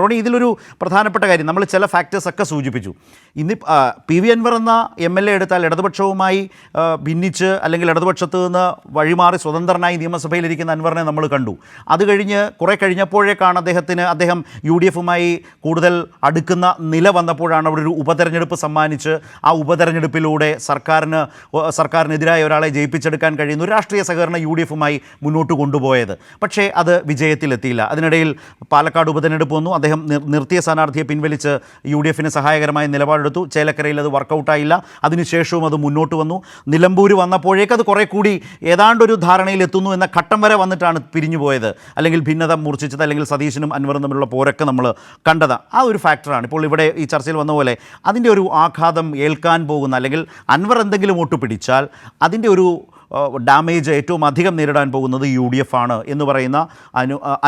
റോണി, ഇതിലൊരു പ്രധാനപ്പെട്ട കാര്യം നമ്മൾ ചില ഫാക്ടേഴ്സൊക്കെ സൂചിപ്പിച്ചു. ഇന്ന് പി വി അൻവർ എന്ന MLA എടുത്താൽ ഇടതുപക്ഷവുമായി ഭിന്നിച്ച് അല്ലെങ്കിൽ ഇടതുപക്ഷത്ത് നിന്ന് വഴിമാറി സ്വതന്ത്രനായി നിയമസഭയിലിരിക്കുന്ന അൻവറിനെ നമ്മൾ കണ്ടു. അത് കഴിഞ്ഞ് കുറേ കഴിഞ്ഞപ്പോഴേക്കാണ് അദ്ദേഹം UDFുമായി കൂടുതൽ അടുക്കുന്ന നില വന്നപ്പോഴാണ് അവിടെ ഒരു ഉപതെരഞ്ഞെടുപ്പ് സമ്മാനിച്ച് ആ ഉപതെരഞ്ഞെടുപ്പിലൂടെ സർക്കാരിനെതിരായ ഒരാളെ ജയിപ്പിച്ചെടുക്കാൻ കഴിയുന്ന ഒരു രാഷ്ട്രീയ സഹകരണം UDFുമായി മുന്നോട്ട് കൊണ്ടുപോയത്. പക്ഷേ അത് വിജയത്തിലെത്തിയില്ല. അതിനിടയിൽ പാലക്കാട് ഉപതെരഞ്ഞെടുപ്പ് വന്നു. അദ്ദേഹം നിർത്തിയ സ്ഥാനാർത്ഥിയെ പിൻവലിച്ച് UDFിന് സഹായകരമായ നിലപാടെടുത്തു. ചേലക്കരയിൽ അത് വർക്കൗട്ടായില്ല. അതിനുശേഷവും അത് മുന്നോട്ട് വന്നു. നിലമ്പൂർ വന്നപ്പോഴേക്ക് അത് കുറേ കൂടി ഏതാണ്ടൊരു ധാരണയിലെത്തുന്നു എന്ന ഘട്ടം വരെ വന്നിട്ടാണ് പിരിഞ്ഞു പോയത്, അല്ലെങ്കിൽ ഭിന്നത മൂർച്ഛിച്ചത്, അല്ലെങ്കിൽ സതീശനും അൻവറും തമ്മിലുള്ള പോരൊക്കെ നമ്മൾ കണ്ടത്. ആ ഒരു ഫാക്ടറാണ് ഇപ്പോൾ ഇവിടെ ഈ ചർച്ചയിൽ വന്ന പോലെ അതിൻ്റെ ഒരു ആഘാതം ഏൽക്കാൻ പോകുന്ന, അല്ലെങ്കിൽ അൻവർ എന്തെങ്കിലും വോട്ട് പിടിച്ചാൽ അതിൻ്റെ ഒരു ഡാമേജ് ഏറ്റവും അധികം നേരിടാൻ പോകുന്നത് UDF ആണ് എന്ന് പറയുന്ന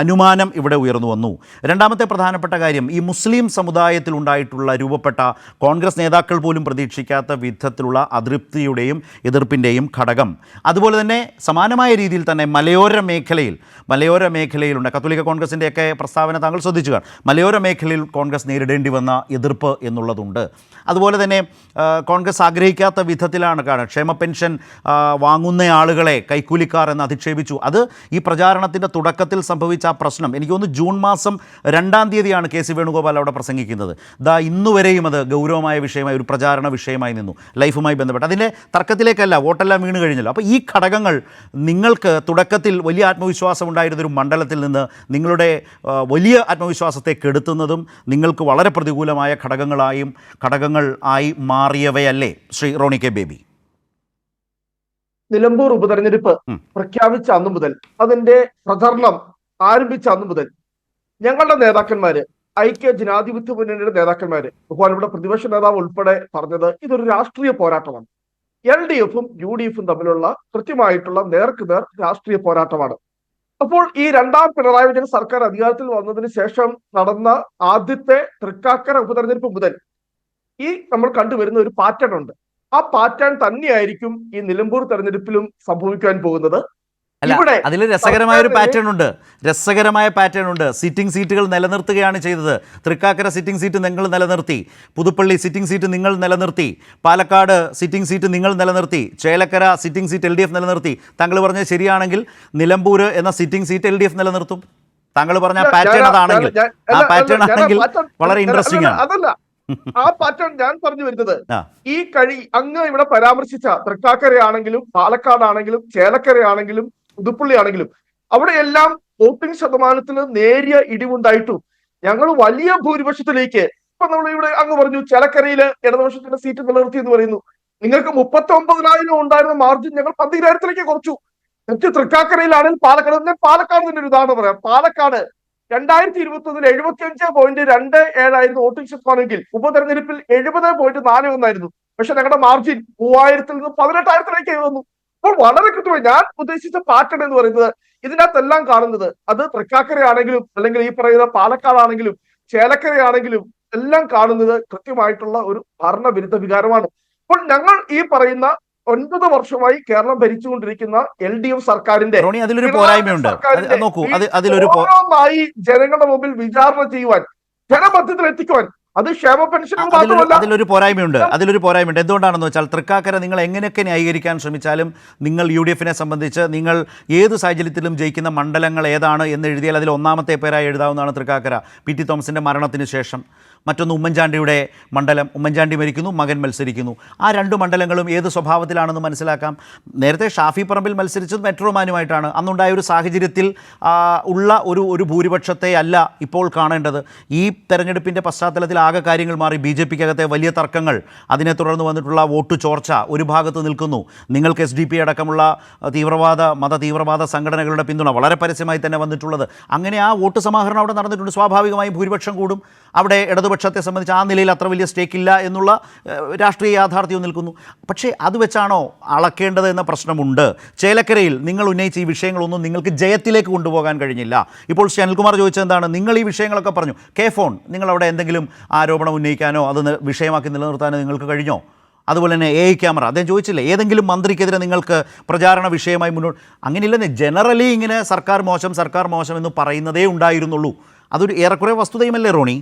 അനുമാനം ഇവിടെ ഉയർന്നു വന്നു. രണ്ടാമത്തെ പ്രധാനപ്പെട്ട കാര്യം, ഈ മുസ്ലിം സമുദായത്തിലുണ്ടായിട്ടുള്ള രൂപപ്പെട്ട കോൺഗ്രസ് നേതാക്കൾ പോലും പ്രതീക്ഷിക്കാത്ത വിധത്തിലുള്ള അതൃപ്തിയുടെയും എതിർപ്പിൻ്റെയും ഘടകം. അതുപോലെ തന്നെ സമാനമായ രീതിയിൽ തന്നെ മലയോര മേഖലയിലുണ്ട്. കത്തോലിക്ക കോൺഗ്രസിൻ്റെയൊക്കെ പ്രസ്താവന താങ്കൾ ശ്രദ്ധിച്ചു കാണും. മലയോര മേഖലയിൽ കോൺഗ്രസ് നേരിടേണ്ടി വന്ന എതിർപ്പ് എന്നുള്ളതുണ്ട്. അതുപോലെ തന്നെ കോൺഗ്രസ് ആഗ്രഹിക്കാത്ത വിധത്തിലാണ് ക്ഷേമ പെൻഷൻ വാങ്ങുന്ന ആളുകളെ കൈക്കൂലിക്കാർ എന്ന് അധിക്ഷേപിച്ചു. അത് ഈ പ്രചാരണത്തിൻ്റെ തുടക്കത്തിൽ സംഭവിച്ച ആ പ്രശ്നം, എനിക്ക് തോന്നുന്നു ജൂൺ മാസം 2-ാം തീയതിയാണ് KC വേണുഗോപാൽ അവിടെ പ്രസംഗിക്കുന്നത്. ഇന്നുവരെയും അത് ഗൗരവമായ വിഷയമായി, ഒരു പ്രചാരണ വിഷയമായി നിന്നു, ലൈഫുമായി ബന്ധപ്പെട്ട്. അതിൻ്റെ തർക്കത്തിലേക്കല്ല, വോട്ടെല്ലാം വീണ് കഴിഞ്ഞല്ലോ. അപ്പോൾ ഈ ഘടകങ്ങൾ നിങ്ങൾക്ക് തുടക്കത്തിൽ വലിയ ആത്മവിശ്വാസം ഉണ്ടായിരുന്നൊരു മണ്ഡലത്തിൽ നിന്ന് നിങ്ങളുടെ വലിയ ആത്മവിശ്വാസത്തെ കെടുത്തുന്നതും നിങ്ങൾക്ക് വളരെ പ്രതികൂലമായ ഘടകങ്ങൾ ആയി മാറിയവയല്ലേ ശ്രീ റോണി കെ ബേബി? നിലമ്പൂർ ഉപതെരഞ്ഞെടുപ്പ് പ്രഖ്യാപിച്ച അന്നു മുതൽ, അതിന്റെ പ്രചരണം ആരംഭിച്ച അന്നു മുതൽ ഞങ്ങളുടെ നേതാക്കന്മാര്, ഐക്യ ജനാധിപത്യ മുന്നണിയുടെ നേതാക്കന്മാര്, ബഹുമാനപ്പെട്ട പ്രതിപക്ഷ നേതാവ് ഉൾപ്പെടെ പറഞ്ഞത് ഇതൊരു രാഷ്ട്രീയ പോരാട്ടമാണ്. LDFും UDFും തമ്മിലുള്ള കൃത്യമായിട്ടുള്ള നേർക്കുനേർ രാഷ്ട്രീയ പോരാട്ടമാണ്. അപ്പോൾ ഈ 2ാം പിണറായി വിജയൻ സർക്കാർ അധികാരത്തിൽ വന്നതിന് ശേഷം നടന്ന ആദ്യത്തെ തൃക്കാക്കര ഉപതെരഞ്ഞെടുപ്പ് മുതൽ ഈ നമ്മൾ കണ്ടുവരുന്ന ഒരു പാറ്റേൺ ഉണ്ട്. ആ പാറ്റേൺ തന്നെയായിരിക്കും ഈ നിലമ്പൂർ തെരഞ്ഞെടുപ്പിലും സംഭവിക്കാൻ പോകുന്നത്. അതിൽ രസകരമായ പാറ്റേൺ ഉണ്ട്. സിറ്റിംഗ് സീറ്റുകൾ നിലനിർത്തുകയാണ് ചെയ്തത്. തൃക്കാക്കര സിറ്റിംഗ് സീറ്റ് നിങ്ങൾ നിലനിർത്തി, പുതുപ്പള്ളി സിറ്റിംഗ് സീറ്റ് നിങ്ങൾ നിലനിർത്തി, പാലക്കാട് സിറ്റിംഗ് സീറ്റ് നിങ്ങൾ നിലനിർത്തി, ചേലക്കര സിറ്റിംഗ് സീറ്റ് LDF നിലനിർത്തി. താങ്കൾ പറഞ്ഞത് ശരിയാണെങ്കിൽ നിലമ്പൂർ എന്ന സിറ്റിംഗ് സീറ്റ് LDF നിലനിർത്തും. താങ്കൾ പറഞ്ഞ പാറ്റേൺ ആണെങ്കിൽ വളരെ ഇൻട്രസ്റ്റിംഗ് ആണ്. അതല്ല ആ പാറ്റേൺ ഞാൻ പറഞ്ഞു വരുന്നത്, ഈ അങ്ങ് ഇവിടെ പരാമർശിച്ച തൃക്കാക്കരയാണെങ്കിലും പാലക്കാടാണെങ്കിലും ചേലക്കരയാണെങ്കിലും പുതുപ്പള്ളി ആണെങ്കിലും അവിടെയെല്ലാം വോട്ടിംഗ് ശതമാനത്തിന് നേരിയ ഇടിവുണ്ടായിട്ടും ഞങ്ങൾ വലിയ ഭൂരിപക്ഷത്തിലേക്ക്, ഇപ്പൊ നമ്മൾ ഇവിടെ അങ്ങ് പറഞ്ഞു ചേലക്കരയില് ഇടതുപക്ഷത്തിന്റെ സീറ്റ് നിലനിർത്തി എന്ന് പറയുന്നു. നിങ്ങൾക്ക് 39,000 ഉണ്ടായിരുന്ന മാർജിൻ ഞങ്ങൾ 12,000 കുറച്ചു. തൃക്കാക്കരയിലാണെങ്കിൽ പാലക്കാട് തന്നെ ഒരു ഉദാഹരണം പറയാം. പാലക്കാട് 2021 75.27 വോട്ടിംഗ് ശതമാനമെങ്കിൽ ഉപതെരഞ്ഞെടുപ്പിൽ 70.41 പക്ഷെ ഞങ്ങളുടെ മാർജിൻ 3000-ൽ നിന്ന് 18,000 വന്നു. അപ്പോൾ വളരെ കൃത്യമായി ഞാൻ ഉദ്ദേശിച്ച പാറ്റേൺ എന്ന് പറയുന്നത് ഇതിനകത്തെല്ലാം കാണുന്നത്, അത് തൃക്കാക്കരയാണെങ്കിലും അല്ലെങ്കിൽ ഈ പറയുന്ന പാലക്കാടാണെങ്കിലും ചേലക്കരയാണെങ്കിലും എല്ലാം കാണുന്നത് കൃത്യമായിട്ടുള്ള ഒരു ഭരണവിരുദ്ധ വികാരമാണ്. അപ്പോൾ ഞങ്ങൾ ഈ പറയുന്ന 9 വർഷമായി കേരളം ഭരിച്ചുകൊണ്ടിരിക്കുന്ന LDF സർക്കാരിന്റെ ഓരോന്നായി ജനങ്ങളുടെ മുമ്പിൽ വിചാരണ ചെയ്യുവാൻ, ജനമധ്യത്തിൽ എത്തിക്കുവാൻ, അത് ക്ഷേമ പെൻഷനുകൾ മാത്രമല്ല. അതിലൊരു പോരായ്മയുണ്ട്. എന്തുകൊണ്ടാണെന്ന് വെച്ചാൽ തൃക്കാക്കര നിങ്ങൾ എങ്ങനെയൊക്കെ ന്യായീകരിക്കാൻ ശ്രമിച്ചാലും നിങ്ങൾ UDFനെ സംബന്ധിച്ച് നിങ്ങൾ ഏത് സാഹചര്യത്തിലും ജയിക്കുന്ന മണ്ഡലങ്ങൾ ഏതാണ് എന്ന് എഴുതിയാൽ അതിൽ 1-ാമത്തെ പേരായി എഴുതാവുന്നതാണ് തൃക്കാക്കര. PT തോമസിൻ്റെ മരണത്തിന് ശേഷം. മറ്റൊന്ന് ഉമ്മൻചാണ്ടിയുടെ മണ്ഡലം. ഉമ്മൻചാണ്ടി മരിക്കുന്നു, മകൻ മത്സരിക്കുന്നു. ആ 2 മണ്ഡലങ്ങളും ഏത് സ്വഭാവത്തിലാണെന്ന് മനസ്സിലാക്കാം. നേരത്തെ ഷാഫി പറമ്പിൽ മത്സരിച്ചത് മെട്രോമാനുമായിട്ടാണ്. അന്നുണ്ടായ ഒരു സാഹചര്യത്തിൽ ഉള്ള ഒരു ഭൂരിപക്ഷത്തെ അല്ല ഇപ്പോൾ കാണേണ്ടത്. ഈ തെരഞ്ഞെടുപ്പിൻ്റെ പശ്ചാത്തലത്തിൽ ആകെ കാര്യങ്ങൾ മാറി. BJPക്കകത്തെ വലിയ തർക്കങ്ങൾ, അതിനെ തുടർന്ന് വന്നിട്ടുള്ള വോട്ട് ചോർച്ച ഒരു ഭാഗത്ത് നിൽക്കുന്നു. നിങ്ങൾക്ക് SDP അടക്കമുള്ള മത തീവ്രവാദ സംഘടനകളുടെ പിന്തുണ വളരെ പരസ്യമായി തന്നെ വന്നിട്ടുള്ളത്. അങ്ങനെ ആ വോട്ട് സമാഹരണം അവിടെ നടന്നിട്ടുണ്ട്. സ്വാഭാവികമായും ഭൂരിപക്ഷം കൂടും. അവിടെ ഇടതുപക്ഷത്തെ സംബന്ധിച്ച് ആ നിലയിൽ അത്ര വലിയ സ്റ്റേക്കില്ല എന്നുള്ള രാഷ്ട്രീയ യാഥാർത്ഥ്യവും നിൽക്കുന്നു. പക്ഷേ അത് വെച്ചാണോ അളക്കേണ്ടത് എന്ന പ്രശ്നമുണ്ട്. ചേലക്കരയിൽ നിങ്ങൾ ഉന്നയിച്ച ഈ വിഷയങ്ങളൊന്നും നിങ്ങൾക്ക് ജയത്തിലേക്ക് കൊണ്ടുപോകാൻ കഴിഞ്ഞില്ല. ഇപ്പോൾ ശ്രീ അനിൽകുമാർ ചോദിച്ചത് എന്താണ്, നിങ്ങൾ ഈ വിഷയങ്ങളൊക്കെ പറഞ്ഞു, K-ഫോൺ നിങ്ങളവിടെ എന്തെങ്കിലും ആരോപണം ഉന്നയിക്കാനോ അത് വിഷയമാക്കി നിലനിർത്താനോ നിങ്ങൾക്ക് കഴിഞ്ഞോ? അതുപോലെ തന്നെ AI ക്യാമറ അദ്ദേഹം ചോദിച്ചില്ലേ, ഏതെങ്കിലും മന്ത്രിക്കെതിരെ നിങ്ങൾക്ക് പ്രചാരണ വിഷയമായി മുന്നോട്ട്, അങ്ങനെയില്ലെന്നേ. ജനറലി ഇങ്ങനെ സർക്കാർ മോശം എന്ന് പറയുന്നതേ ഉണ്ടായിരുന്നുള്ളൂ. അതൊരു ഏറെക്കുറെ വസ്തുതയുമല്ലേ റോണി?